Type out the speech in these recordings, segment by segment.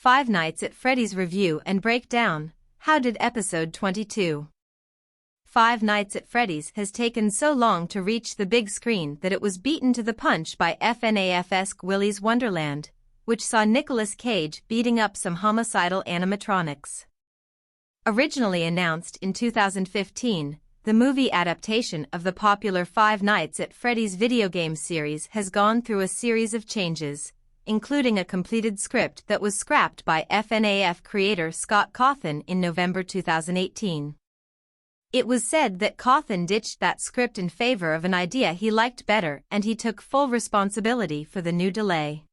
Five Nights at Freddy's review and breakdown. How did episode 22? Five Nights at Freddy's has taken so long to reach the big screen that it was beaten to the punch by FNAF's Willy's Wonderland, which saw Nicolas Cage beating up some homicidal animatronics. Originally announced in 2015, the movie adaptation of the popular Five Nights at Freddy's video game series has gone through a series of changes, including a completed script that was scrapped by FNAF creator Scott Cawthon in November 2018. It was said that Cawthon ditched that script in favor of an idea he liked better, and he took full responsibility for the new delay.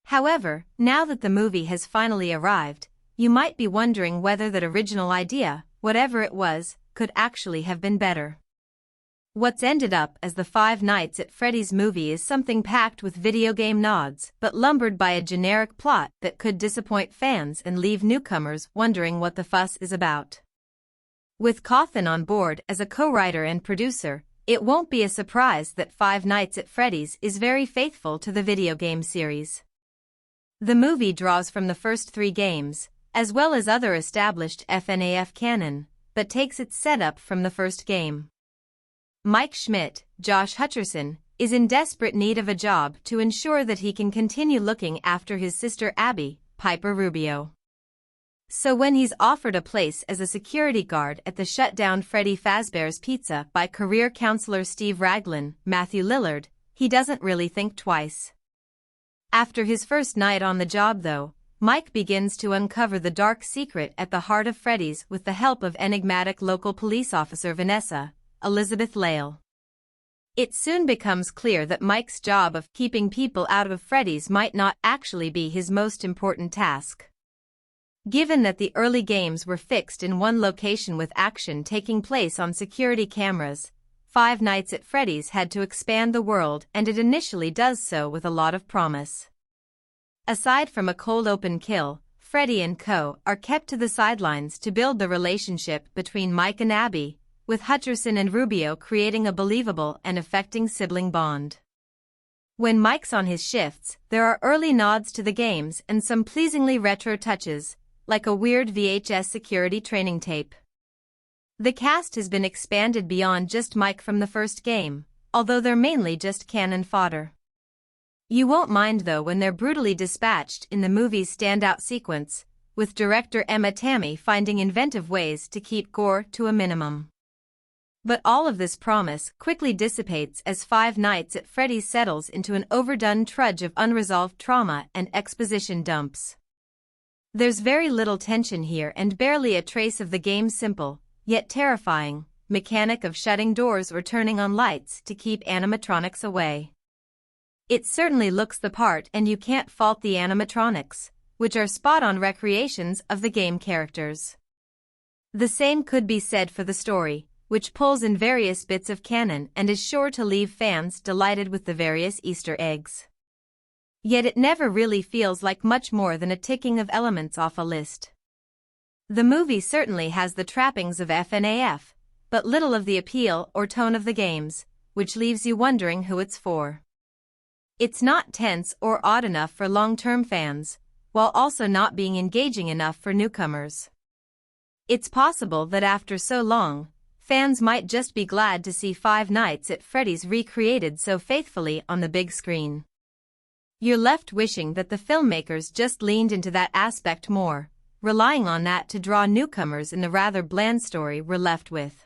However, now that the movie has finally arrived, you might be wondering whether that original idea, whatever it was, could actually have been better. What's ended up as the Five Nights at Freddy's movie is something packed with video game nods, but lumbered by a generic plot that could disappoint fans and leave newcomers wondering what the fuss is about. With Cawthon on board as a co-writer and producer, it won't be a surprise that Five Nights at Freddy's is very faithful to the video game series. The movie draws from the first three games, as well as other established FNAF canon, but takes its setup from the first game. Mike Schmidt, Josh Hutcherson, is in desperate need of a job to ensure that he can continue looking after his sister Abby, Piper Rubio. So when he's offered a place as a security guard at the shut-down Freddy Fazbear's Pizza by career counselor Steve Raglan, Matthew Lillard, he doesn't really think twice. After his first night on the job though, Mike begins to uncover the dark secret at the heart of Freddy's with the help of enigmatic local police officer Vanessa, Elizabeth Lale. It soon becomes clear that Mike's job of keeping people out of Freddy's might not actually be his most important task. Given that the early games were fixed in one location with action taking place on security cameras, Five Nights at Freddy's had to expand the world, and it initially does so with a lot of promise. Aside from a cold open kill, Freddy and co. are kept to the sidelines to build the relationship between Mike and Abby, with Hutcherson and Rubio creating a believable and affecting sibling bond. When Mike's on his shifts, there are early nods to the games and some pleasingly retro touches, like a weird VHS security training tape. The cast has been expanded beyond just Mike from the first game, although they're mainly just cannon fodder. You won't mind though when they're brutally dispatched in the movie's standout sequence, with director Emma Tammy finding inventive ways to keep gore to a minimum. But all of this promise quickly dissipates as Five Nights at Freddy's settles into an overdone trudge of unresolved trauma and exposition dumps. There's very little tension here and barely a trace of the game's simple, yet terrifying, mechanic of shutting doors or turning on lights to keep animatronics away. It certainly looks the part, and you can't fault the animatronics, which are spot-on recreations of the game characters. The same could be said for the story, which pulls in various bits of canon and is sure to leave fans delighted with the various Easter eggs. Yet it never really feels like much more than a ticking of elements off a list. The movie certainly has the trappings of FNAF, but little of the appeal or tone of the games, which leaves you wondering who it's for. It's not tense or odd enough for long-term fans, while also not being engaging enough for newcomers. It's possible that after so long, fans might just be glad to see Five Nights at Freddy's recreated so faithfully on the big screen. You're left wishing that the filmmakers just leaned into that aspect more, relying on that to draw newcomers in the rather bland story we're left with.